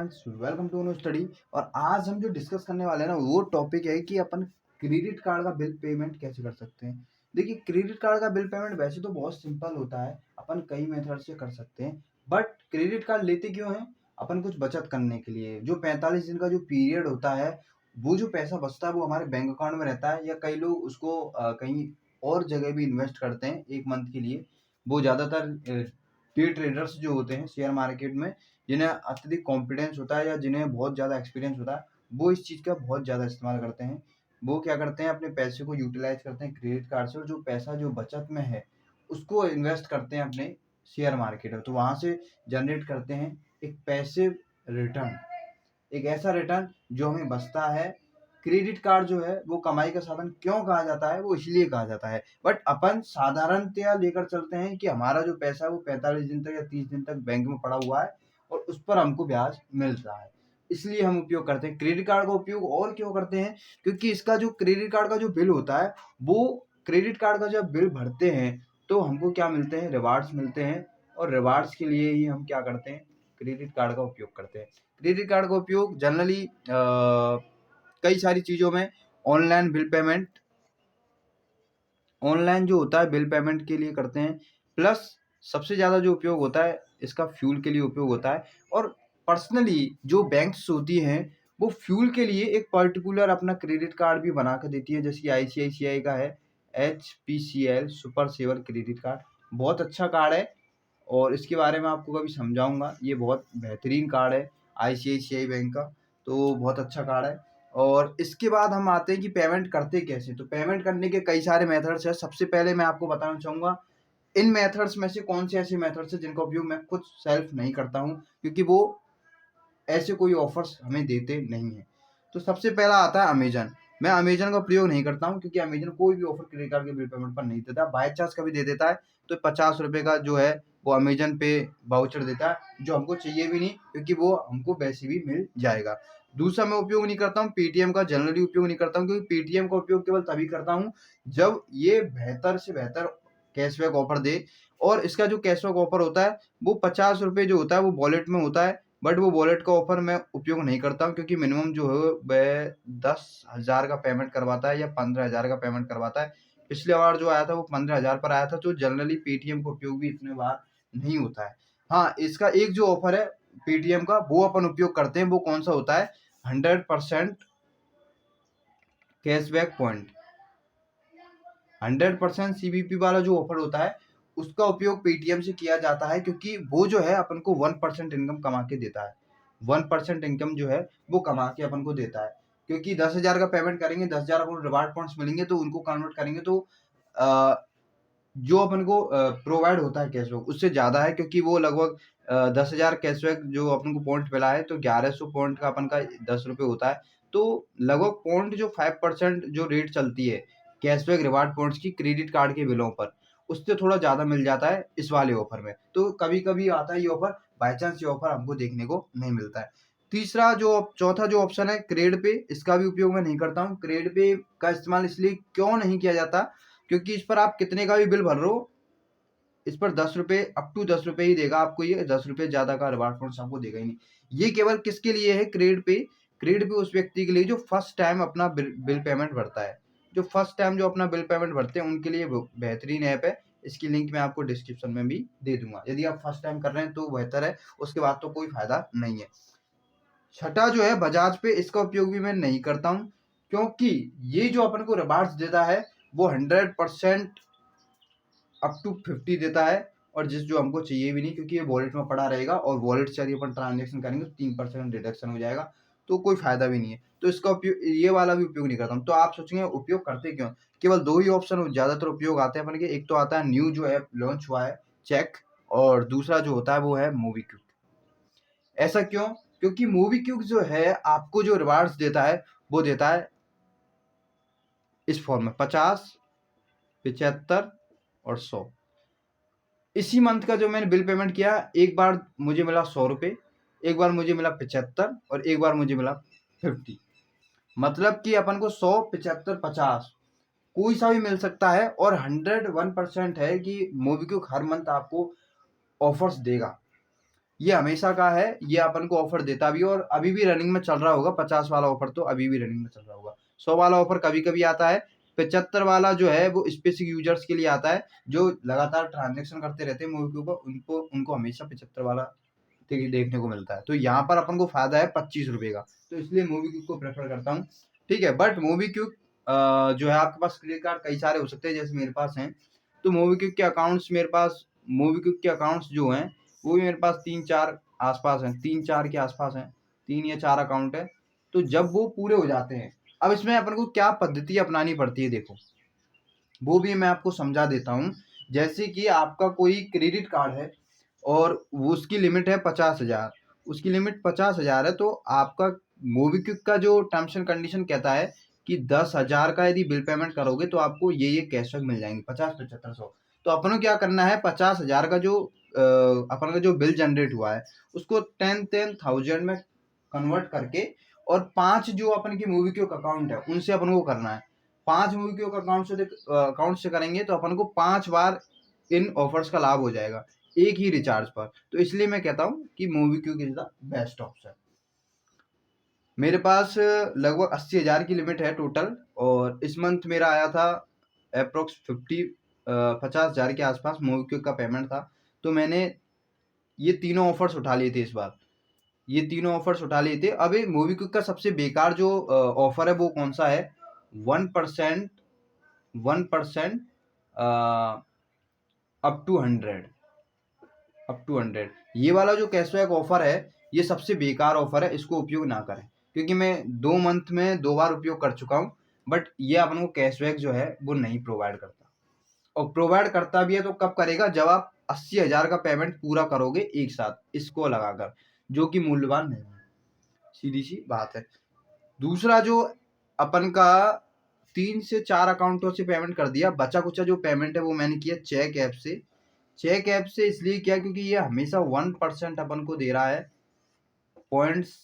Welcome to know study. और आज हम जो डिस्कस करने वाले हैं ना वो टॉपिक है कि अपन क्रेडिट कार्ड का बिल पेमेंट कैसे कर सकते हैं। देखिए, क्रेडिट कार्ड का बिल पेमेंट वैसे तो बहुत सिंपल होता है, अपन कई मेथड से कर सकते हैं। बट क्रेडिट कार्ड लेते क्यों हैं? अपन कुछ बचत करने के लिए। जो 45 दिन का जो पीरियड होता है, वो जो पैसा बचता है वो हमारे बैंक अकाउंट में रहता है, या कई लोग उसको कहीं और जगह भी इन्वेस्ट करते हैं एक मंथ के लिए। वो ज़्यादातर डे ट्रेडर्स जो होते हैं शेयर मार्केट में, जिन्हें अत्यधिक कॉन्फिडेंस होता है या जिन्हें बहुत ज़्यादा एक्सपीरियंस होता है, वो इस चीज़ का बहुत ज़्यादा इस्तेमाल करते हैं। वो क्या करते हैं, अपने पैसे को यूटिलाइज करते हैं क्रेडिट कार्ड से, और जो पैसा जो बचत में है उसको इन्वेस्ट करते हैं अपने शेयर मार्केट में। तो वहाँ से जनरेट करते हैं एक पैसिव रिटर्न, एक ऐसा रिटर्न जो हमें बचता है। क्रेडिट कार्ड जो है वो कमाई का साधन क्यों कहा जाता है? वो इसलिए कहा जाता है। बट अपन साधारणतया लेकर चलते हैं कि हमारा जो पैसा है वो 45 दिन तक या 30 दिन तक बैंक में पड़ा हुआ है और उस पर हमको ब्याज मिल रहा है, इसलिए हम उपयोग करते हैं क्रेडिट कार्ड का। उपयोग और क्यों करते हैं? क्योंकि इसका जो क्रेडिट कार्ड का जो बिल होता है, वो क्रेडिट कार्ड का जब बिल भरते हैं तो हमको क्या मिलते हैं? रिवार्ड्स मिलते हैं। और रिवार्ड्स के लिए ही हम क्या करते हैं? क्रेडिट कार्ड का उपयोग करते हैं। क्रेडिट कार्ड का उपयोग जनरली कई सारी चीज़ों में, ऑनलाइन बिल पेमेंट, ऑनलाइन जो होता है बिल पेमेंट के लिए करते हैं। प्लस सबसे ज़्यादा जो उपयोग होता है इसका फ्यूल के लिए उपयोग होता है। और पर्सनली जो बैंक्स होती हैं वो फ्यूल के लिए एक पर्टिकुलर अपना क्रेडिट कार्ड भी बना कर देती है, जैसे आईसीआईसीआई का है HPCL super saver credit card. बहुत अच्छा कार्ड है और इसके बारे में आपको कभी समझाऊंगा। ये बहुत बेहतरीन कार्ड है आईसीआईसीआई बैंक का, तो बहुत अच्छा कार्ड है। और इसके बाद हम आते हैं कि पेमेंट करते कैसे। तो पेमेंट करने के कई सारे मेथड्स हैं। सबसे पहले मैं आपको बताना चाहूँगा इन मेथड्स में से कौन से ऐसे मेथड्स हैं जिनका उपयोग मैं खुद सेल्फ नहीं करता हूँ, क्योंकि वो ऐसे कोई ऑफर्स हमें देते नहीं हैं। तो सबसे पहला आता है अमेजन। मैं अमेजन का प्रयोग नहीं करता हूँ क्योंकि अमेजन कोई भी ऑफर क्रेडिट कार्ड के बिल पेमेंट पर नहीं देता। बाय चांस कभी दे देता है तो 50 रुपये का जो है वो अमेजन पे वाउचर देता है, जो हमको चाहिए भी नहीं क्योंकि वो हमको वैसे भी मिल जाएगा। दूसरा मैं उपयोग नहीं करता हूँ पेटीएम का। जनरली उपयोग नहीं करता हूँ क्योंकि पेटीएम का उपयोग केवल तभी करता हूँ जब ये बेहतर से बेहतर कैशबैक ऑफर दे। और इसका जो कैशबैक ऑफर होता है वो 50 रुपये जो होता है वो वॉलेट में होता है। बट वो वॉलेट का ऑफर मैं उपयोग नहीं करता हूँ क्योंकि मिनिमम जो है वह 10,000 का पेमेंट करवाता है या 15,000 का पेमेंट करवाता है। पिछले बार जो आया था वो 15,000 पर आया था, तो जनरली पेटीएम का उपयोग भी इतने बार नहीं होता है। हाँ, इसका एक जो ऑफर है पेटीएम का वो अपन उपयोग करते हैं। वो कौन सा होता है? 100% कैशबैक पॉइंट। 100% CBP वाला जो ऑफर होता है उसका उपयोग पेटीएम से किया जाता है, क्योंकि वो जो है अपन को 1% इनकम कमा के देता है। 1% इनकम जो है वो कमा के अपन को देता है, क्योंकि 10,000 का पेमेंट करेंगे, 10,000 अपन रिवार्ड पॉइंट्स मिलेंगे, तो उनको कन्वर्ट करेंगे तो जो अपन को प्रोवाइड होता है कैशबैक उससे ज़्यादा है, क्योंकि वो लगभग 10,000 कैशबैक जो अपन को पॉइंट मिला है तो 1100 पॉइंट का अपन का 10 रुपये होता है। तो लगभग पॉइंट जो 5% जो रेट चलती है कैशबैक रिवार्ड पॉइंट्स की क्रेडिट कार्ड के बिलों पर, उससे थोड़ा ज़्यादा मिल जाता है इस वाले ऑफर में। तो कभी कभी आता है ये ऑफर, बाई चांस ये ऑफर हमको देखने को नहीं मिलता है। चौथा जो ऑप्शन है क्रेड पे, इसका भी उपयोग मैं नहीं करता हूँ। क्रेड पे का इस्तेमाल इसलिए क्यों नहीं किया जाता क्योंकि इस पर आप कितने का भी बिल भर रहे हो, इस पर 10 रुपये, अप टू 10 रुपये ही देगा आपको। ये 10 रुपये ज़्यादा का रिवार्ड पॉइंट्स आपको देगा ही नहीं। ये केवल किसके लिए है? क्रेड पे। क्रेड पे उस व्यक्ति के लिए जो फर्स्ट टाइम अपना बिल पेमेंट भरता है। जो फर्स्ट टाइम जो अपना बिल पेमेंट भरते हैं उनके लिए बेहतरीन ऐप है। इसकी लिंक मैं आपको डिस्क्रिप्शन में भी दे दूंगा। यदि आप फर्स्ट टाइम कर रहे हैं तो बेहतर है, उसके बाद तो कोई फायदा नहीं है। छठा जो है बजाज पे, इसका उपयोग भी मैं नहीं करता हूँ क्योंकि ये जो अपन को रिवार्ड्स देता है वो 100% अप टू 50 देता है, और जो हमको चाहिए भी नहीं क्योंकि ये वॉलेट में पड़ा रहेगा और वॉलेट से यदि अपन ट्रांजेक्शन करेंगे तो 3% डिडक्शन हो जाएगा, तो कोई फायदा भी नहीं है। तो इसका उपयोग, ये वाला भी उपयोग नहीं करता हूँ। तो आप सोचेंगे उपयोग करते क्यों? केवल दो ही ऑप्शन ज्यादातर उपयोग आते हैं अपन के। एक तो आता है न्यू जो ऐप लॉन्च हुआ है चेक, और दूसरा जो होता है वो है मोबीक्विक। ऐसा क्यों? क्योंकि मोबीक्विक जो है आपको जो रिवार्ड्स देता है वो देता है इस फॉर्म में 50, 75 और 100। इसी मंथ का जो मैंने बिल पेमेंट किया, एक बार मुझे मिला 100 रुपये, एक बार मुझे मिला 75 और एक बार मुझे मिला 50। मतलब कि अपन को 100, 75, 50 कोई सा भी मिल सकता है। और 101% है कि मोबीक्विक हर मंथ आपको ऑफर्स देगा। ये हमेशा का है, ये अपन को ऑफर देता भी है और अभी भी रनिंग में चल रहा होगा। 50 वाला ऑफर तो अभी भी रनिंग में चल रहा होगा। 100 वाला ऑफर कभी कभी आता है। 75 वाला जो है वो स्पेसिफिक यूजर्स के लिए आता है, जो लगातार ट्रांजेक्शन करते रहते हैं मूवी को, उनको उनको हमेशा 75 वाला देखने को मिलता है। तो यहाँ पर अपन को फायदा है 25 रुपए का, तो इसलिए मूवी क्विक को प्रेफर करता हूँ। ठीक है, बट मूवी क्विक जो है आपके पास क्रेडिट कार्ड कई सारे हो सकते हैं, जैसे मेरे पास हैं। तो मूवी क्विक के अकाउंट्स मेरे पास, मूवी क्विक के अकाउंट्स जो हैं वो भी मेरे पास 3-4 आसपास हैं, 3-4 के आसपास हैं, 3 या 4 अकाउंट है। तो जब वो पूरे हो जाते हैं, अब इसमें अपन को क्या पद्धति अपनानी पड़ती है देखो, वो भी मैं आपको समझा देता हूँ। जैसे कि आपका कोई क्रेडिट कार्ड है और वो उसकी लिमिट है 50,000, उसकी लिमिट 50,000 है, तो आपका मोबीक्विक का जो टर्म्स एंड कंडीशन कहता है कि 10,000 का यदि बिल पेमेंट करोगे तो आपको ये कैशबैक मिल जाएंगे 50-75 सौ। तो अपन को क्या करना है, 50,000 का जो अपन का जो बिल जनरेट हुआ है उसको 10,000 में कन्वर्ट करके, और 5 जो अपन की मोबीक्विक अकाउंट है उनसे अपन को करना है। 5 मोबीक्विक अकाउंट से करेंगे तो अपन को 5 बार इन ऑफर्स का लाभ हो जाएगा एक ही रिचार्ज पर। तो इसलिए मैं कहता हूँ कि MobiKwik is the best option. मेरे पास लगभग 80,000 की लिमिट है टोटल, और इस मंथ मेरा आया था अप्रोक्स 50,000 के आसपास मोबीक्विक का पेमेंट था। तो मैंने ये तीनों ऑफर्स उठा लिए थे इस बार, ये तीनों ऑफर्स उठा लिए थे। अब मोबीक्विक का सबसे बेकार जो ऑफर है वो कौन सा है, 1%, 1% अप टू 100, अप टू 100, ये वाला जो कैशबैक ऑफर है ये सबसे बेकार ऑफर है, इसको उपयोग ना करें। क्योंकि मैं 2 मंथ में 2 बार उपयोग कर चुका हूँ, बट ये अपन को कैशबैक जो है वो नहीं प्रोवाइड करता। और प्रोवाइड करता भी है तो कब करेगा, जब आप 80,000 का पेमेंट पूरा करोगे एक साथ इसको लगाकर, जो कि मूल्यवान नहीं है, सीधी सी बात है। दूसरा जो अपन का 3 से 4 अकाउंटों से पेमेंट कर दिया, बचा कुचा जो पेमेंट है वो मैंने किया चेक ऐप से। चेक ऐप से इसलिए किया क्योंकि ये हमेशा 1% अपन को दे रहा है पॉइंट्स,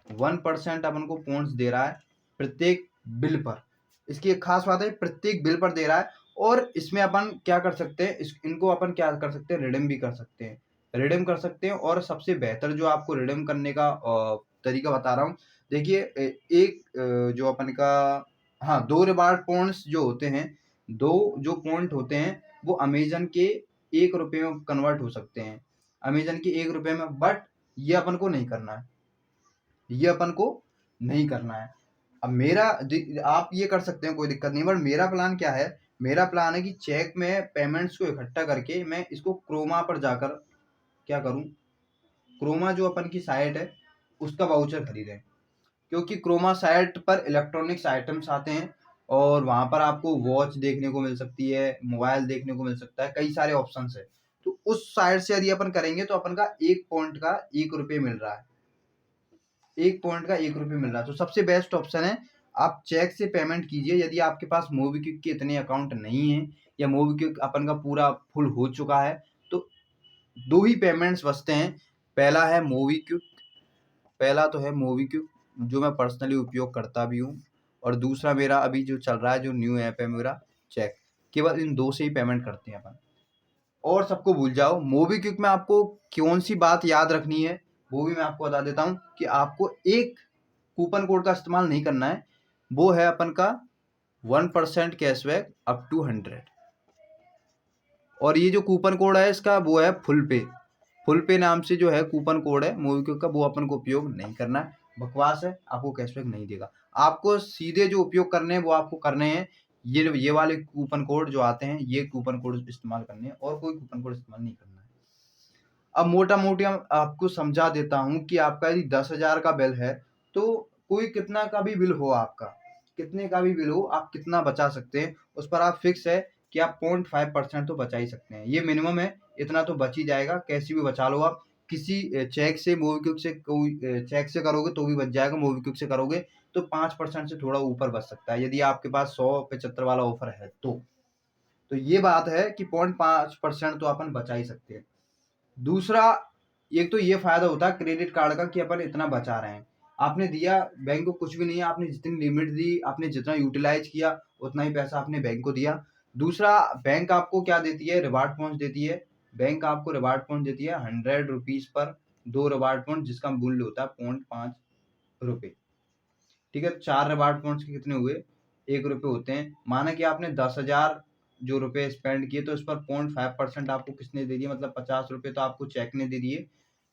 1% अपन को पॉइंट्स दे रहा है प्रत्येक बिल पर। इसकी एक खास बात है, प्रत्येक बिल पर दे रहा है। और इसमें अपन क्या कर सकते हैं, इनको अपन क्या कर सकते हैं, रिडीम भी कर सकते हैं, रिडीम कर सकते हैं। और सबसे बेहतर जो आपको रिडीम करने का तरीका बता रहा हूँ। देखिए एक जो अपन का, हाँ, 2 रिवार्ड पॉइंट्स जो होते हैं, 2 जो पॉइंट होते हैं वो अमेजन के 1 रुपये में कन्वर्ट हो सकते हैं, अमेजन के 1 रुपये में। बट ये अपन को नहीं करना है, ये अपन को नहीं करना है। अब मेरा, आप ये कर सकते हैं कोई दिक्कत नहीं, बट मेरा प्लान क्या है, मेरा प्लान है कि चेक में पेमेंट्स को इकट्ठा करके मैं इसको क्रोमा पर जाकर क्या करूं, क्रोमा जो अपन की साइट है उसका वाउचर खरीदें। क्योंकि क्रोमा साइट पर इलेक्ट्रॉनिक्स आइटम्स आते हैं और वहां पर आपको वॉच देखने को मिल सकती है, मोबाइल देखने को मिल सकता है, कई सारे ऑप्शन है। तो उस साइट से यदि अपन करेंगे तो अपन का 1 पॉइंट का 1 रुपये मिल रहा है, 1 पॉइंट का 1 रुपये मिल रहा है। तो सबसे बेस्ट ऑप्शन है आप चेक से पेमेंट कीजिए। यदि आपके पास मोबीक्विक के इतने अकाउंट नहीं है या मोबीक्विक अपन का पूरा फुल हो चुका है, तो 2 ही पेमेंट्स बचते हैं। पहला है मोबीक्विक, पहला तो है मोबीक्विक जो मैं पर्सनली उपयोग करता भी हूँ, और दूसरा मेरा अभी जो चल रहा है, जो न्यू ऐप है मेरा, चेक। केवल इन 2 से ही पेमेंट करते हैं अपन, और सबको भूल जाओ। मोबीक्विक में आपको कौन सी बात याद रखनी है वो भी मैं आपको बता देता हूँ कि आपको एक कूपन कोड का इस्तेमाल नहीं करना है, वो है अपन का 1% कैशबैक अप टू 100। और ये जो कूपन कोड है इसका वो है फुल पे, फुल पे नाम से जो है कूपन कोड है मोबीक्विक का, वो अपन को उपयोग नहीं करना है, बकवास है, आपको कैशबैक नहीं देगा। आपको सीधे जो उपयोग करने हैं वो आपको करने हैं ये वाले कूपन कोड जो आते हैं, ये कूपन कोड इस्तेमाल करने हैं, और कोई कूपन कोड इस्तेमाल नहीं करना है। अब मोटा मोटी हम आपको समझा देता हूँ कि आपका यदि 10,000 का बिल है, तो कोई कितना का भी बिल हो आपका, कितने का भी बिल हो, आप कितना बचा सकते हैं उस पर आप फिक्स है कि आप 0.5% तो बचा ही सकते हैं। ये मिनिमम है, इतना तो बच ही जाएगा, कैसी भी बचा लो आप। किसी चेक से, मोबीक्विक से, कोई चेक से करोगे तो भी बच जाएगा, मोबीक्विक से करोगे तो 5% से थोड़ा ऊपर बच सकता है, यदि आपके पास 100-75 वाला ऑफर है तो ये बात है कि 0.5% तो अपन बचा ही सकते हैं। दूसरा, एक तो ये फायदा होता है क्रेडिट कार्ड का कि अपन इतना बचा रहे हैं, आपने दिया बैंक को कुछ भी नहीं है, आपने जितनी लिमिट दी, आपने जितना यूटिलाइज किया उतना ही पैसा आपने बैंक को दिया। दूसरा, बैंक आपको क्या देती है, रिवार्ड पॉइंट्स देती है, बैंक आपको रिवार्ड पॉइंट देती है 100 रुपीज़ पर 2 रिवार्ड पॉइंट, जिसका मूल्य होता है 0.5 रुपए। ठीक है, 4 रिवार्ड पॉइंट्स के कितने हुए? 1 रुपए होते हैं। माना कि आपने 10,000 जो रुपए स्पेंड किए, तो इस पर 0.5% आपको किसने दे दिए, मतलब 50 रुपए तो आपको चेक ने दे दिए।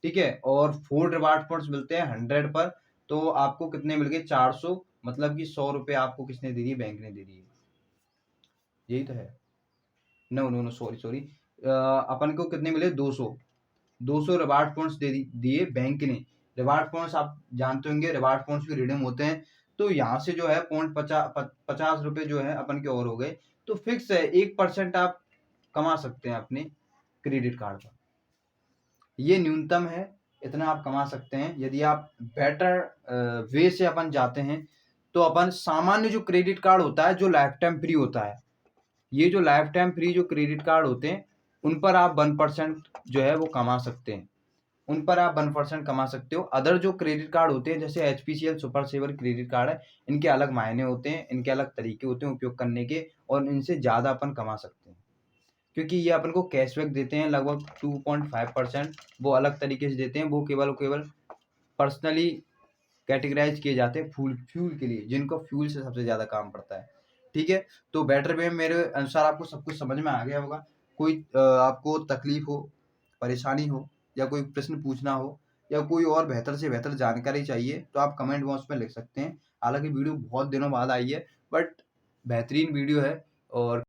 ठीक है, और 4 रिवार्ड पॉइंट्स मिलते हैं 100 पर, तो आपको कितने मिल गए? 400, मतलब कि 100 रुपए आपको किसने दे दिए? बैंक ने दे दिए। यही तो है। नो नो नो, सॉरी, अपन को कितने मिले? 200 रिवार्ड पॉइंट्स दिए बैंक ने। रिवार्ड पॉइंट्स आप जानते होंगे, रिवार्ड पॉइंट्स भी रिडीम होते हैं। तो यहाँ से जो है 50 रुपए जो है अपन के और हो गए। तो फिक्स है 1% आप कमा सकते हैं अपने क्रेडिट कार्ड पर। ये न्यूनतम है, इतना आप कमा सकते हैं। यदि आप बेटर वे से अपन जाते हैं, तो अपन सामान्य जो क्रेडिट कार्ड होता है, जो लाइफ टाइम फ्री होता है, ये जो लाइफ टाइम फ्री जो क्रेडिट कार्ड होते हैं, उन पर आप 1% जो है वो कमा सकते हैं। उन पर आप 1% कमा सकते हो। अदर जो क्रेडिट कार्ड होते हैं, जैसे HPCL super saver credit card है, इनके अलग मायने होते हैं, इनके अलग तरीके होते हैं उपयोग करने के, और इनसे ज़्यादा अपन कमा सकते हैं, क्योंकि ये अपन को कैशबैक देते हैं लगभग 2.5%। वो अलग तरीके से देते हैं, वो केवल पर्सनली कैटेगराइज किए जाते हैं फ्यूल के लिए, जिनको फ्यूल से सबसे ज़्यादा काम पड़ता है। ठीक है, तो बेटर वे मेरे अनुसार आपको सब कुछ समझ में आ गया होगा। कोई आपको तकलीफ हो, परेशानी हो, या कोई प्रश्न पूछना हो, या कोई और बेहतर से बेहतर जानकारी चाहिए, तो आप कमेंट बॉक्स में लिख सकते हैं। हालांकि वीडियो बहुत दिनों बाद आई है, बट बेहतरीन वीडियो है। और